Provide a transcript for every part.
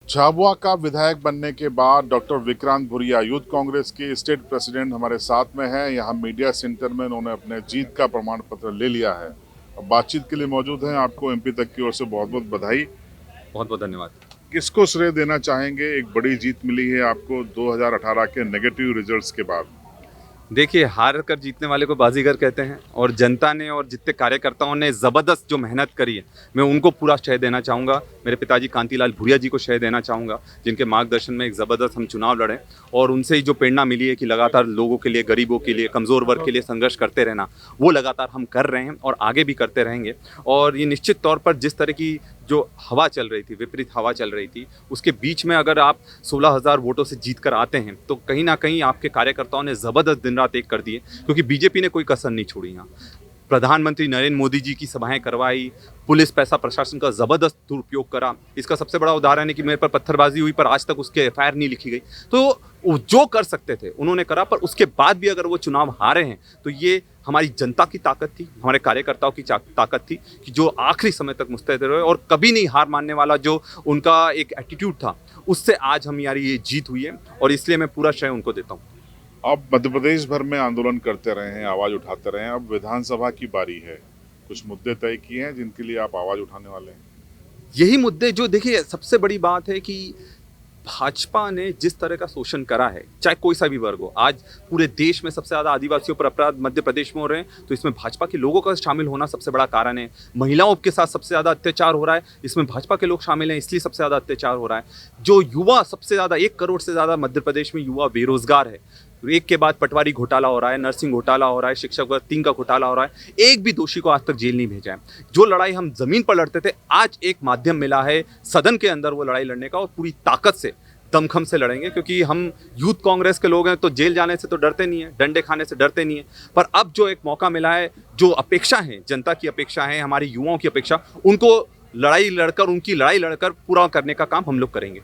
झाबुआ का विधायक बनने के बाद डॉक्टर विक्रांत भुरिया यूथ कांग्रेस के स्टेट प्रेसिडेंट हमारे साथ में हैं। यहाँ मीडिया सेंटर में उन्होंने अपने जीत का प्रमाण पत्र ले लिया है। अब बातचीत के लिए मौजूद हैं। आपको एमपी तक की ओर से बहुत बहुत बधाई। बहुत बहुत धन्यवाद। किसको श्रेय देना चाहेंगे? एक बड़ी जीत मिली है आपको 2018 के नेगेटिव रिजल्ट्स के बाद। देखिए, हार कर जीतने वाले को बाजीगर कहते हैं और जनता ने और जितने कार्यकर्ताओं ने ज़बरदस्त जो मेहनत करी है, मैं उनको पूरा श्रेय देना चाहूँगा। मेरे पिताजी कांतिलाल भूरिया जी को श्रेय देना चाहूँगा, जिनके मार्गदर्शन में एक ज़बरदस्त हम चुनाव लड़े और उनसे ही जो प्रेरणा मिली है कि लगातार लोगों के लिए, गरीबों के लिए, कमज़ोर वर्ग के लिए संघर्ष करते रहना, वो लगातार हम कर रहे हैं और आगे भी करते रहेंगे। और ये निश्चित तौर पर जिस तरह की जो हवा चल रही थी, विपरीत हवा चल रही थी, उसके बीच में अगर आप 16,000 वोटों से जीत कर आते हैं तो कहीं ना कहीं आपके कार्यकर्ताओं ने ज़बरदस्त दिन रात एक कर दिए, क्योंकि बीजेपी ने कोई कसर नहीं छोड़ी। यहाँ प्रधानमंत्री नरेंद्र मोदी जी की सभाएं करवाई, पुलिस पैसा प्रशासन का ज़बरदस्त दुरुपयोग करा। इसका सबसे बड़ा उदाहरण है कि मेरे पर पत्थरबाजी हुई पर आज तक उसके एफआईआर नहीं लिखी गई। तो वो जो कर सकते थे उन्होंने करा, पर उसके बाद भी अगर वो चुनाव हारे हैं तो ये हमारी जनता की ताकत थी, हमारे कार्यकर्ताओं की ताकत थी कि जो आखिरी समय तक मुस्तैद रहे और कभी नहीं हार मानने वाला जो उनका एक एटीट्यूड था, उससे आज हमारी ये जीत हुई है और इसलिए मैं पूरा श्रेय उनको देता हूँ। आप मध्य प्रदेश भर में आंदोलन करते रहे हैं, आवाज उठाते रहे हैं। अब विधानसभा की बारी है। कुछ मुद्दे तय किए हैं जिनके लिए आप आवाज उठाने वाले हैं? यही मुद्दे जो, देखिए, सबसे बड़ी बात है कि भाजपा ने जिस तरह का शोषण करा है, चाहे कोई सा भी वर्ग हो, आज पूरे देश में सबसे ज़्यादा आदिवासियों पर अपराध मध्य प्रदेश में हो रहे हैं, तो इसमें भाजपा के लोगों का शामिल होना सबसे बड़ा कारण है। महिलाओं के साथ सबसे ज़्यादा अत्याचार हो रहा है, इसमें भाजपा के लोग शामिल हैं, इसलिए सबसे ज़्यादा अत्याचार हो रहा है। जो युवा सबसे ज़्यादा, 1 करोड़ से ज़्यादा मध्य प्रदेश में युवा बेरोजगार है। एक के बाद पटवारी घोटाला हो रहा है, नर्सिंग घोटाला हो रहा है, शिक्षक वर्ग 3 का घोटाला हो रहा है, एक भी दोषी को आज तक जेल नहीं भेजा है। जो लड़ाई हम जमीन पर लड़ते थे, आज एक माध्यम मिला है सदन के अंदर वो लड़ाई लड़ने का, और पूरी ताकत से, दमखम से लड़ेंगे, क्योंकि हम यूथ कांग्रेस के लोग हैं तो जेल जाने से तो डरते नहीं है, डंडे खाने से डरते नहीं है। पर अब जो एक मौका मिला है, जो अपेक्षा है, जनता की अपेक्षा है, हमारे युवाओं की अपेक्षा, उनको उनकी लड़ाई लड़कर पूरा करने का काम हम लोग करेंगे।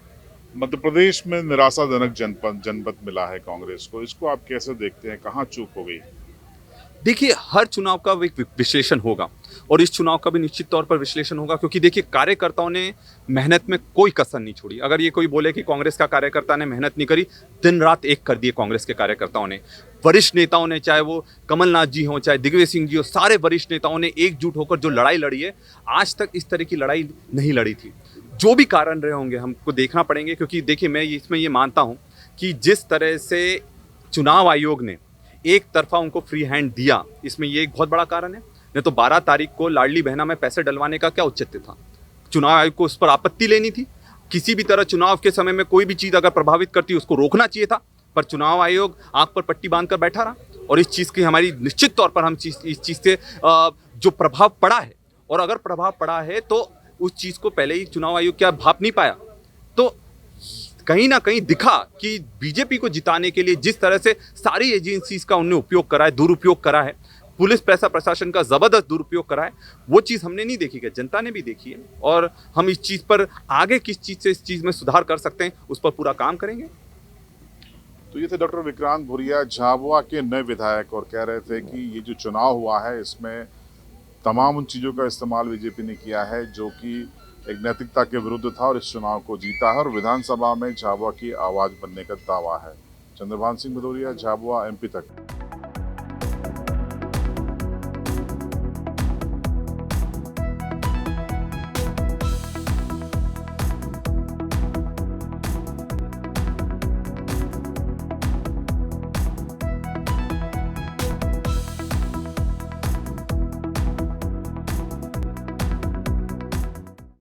मध्य प्रदेश में निराशाजनक जनपद मिला है कांग्रेस को। इसको आप कैसे देखते हैं? कहाँ चूक हो गई? देखिए, हर चुनाव का एक विश्लेषण होगा और इस चुनाव का भी निश्चित तौर पर विश्लेषण होगा, क्योंकि देखिए, कार्यकर्ताओं ने मेहनत में कोई कसर नहीं छोड़ी। अगर ये कोई बोले कि कांग्रेस का कार्यकर्ता ने मेहनत नहीं करी, दिन रात एक कर दिए कांग्रेस के कार्यकर्ताओं ने। वरिष्ठ नेताओं ने, चाहे वो कमलनाथ जी हों, चाहे दिग्विजय सिंह जी हो, सारे वरिष्ठ नेताओं ने एकजुट होकर जो लड़ाई लड़ी है, आज तक इस तरह की लड़ाई नहीं लड़ी थी। जो भी कारण रहे होंगे हमको देखना पड़ेंगे, क्योंकि देखिए, मैं इसमें ये मानता हूँ कि जिस तरह से चुनाव आयोग ने एक तरफा उनको फ्री हैंड दिया, इसमें ये एक बहुत बड़ा कारण है। नहीं तो 12 तारीख को लाडली बहना में पैसे डलवाने का क्या औचित्य था? चुनाव आयोग को उस पर आपत्ति लेनी थी। किसी भी तरह चुनाव के समय में कोई भी चीज़ अगर प्रभावित करती, उसको रोकना चाहिए था, पर चुनाव आयोग आंख पर पट्टी बांधकर बैठा रहा। और इस चीज़ की हमारी निश्चित तौर पर इस चीज़ से जो प्रभाव पड़ा है, और अगर प्रभाव पड़ा है तो उस चीज़ को पहले ही चुनाव आयोग क्या भाप नहीं पाया। तो कहीं ना कहीं दिखा कि बीजेपी को जिताने के लिए जिस तरह से सारी एजेंसीज का उन्होंने उपयोग करा है, दुरुपयोग करा है, पुलिस पैसा प्रशासन का जबरदस्त दुरुपयोग करा है, वो चीज़ हमने नहीं देखी है, जनता ने भी देखी है। और हम इस चीज़ पर आगे किस चीज़ से इस चीज़ में सुधार कर सकते हैं, उस पर पूरा काम करेंगे। तो ये थे डॉक्टर विक्रांत भुरिया, झाबुआ के नए विधायक, और कह रहे थे कि ये जो चुनाव हुआ है इसमें तमाम उन चीज़ों का इस्तेमाल बीजेपी ने किया है जो कि एक नैतिकता के विरुद्ध था, और इस चुनाव को जीता है और विधानसभा में झाबुआ की आवाज़ बनने का दावा है। चंद्रभान सिंह भदौरिया, झाबुआ, एमपी तक।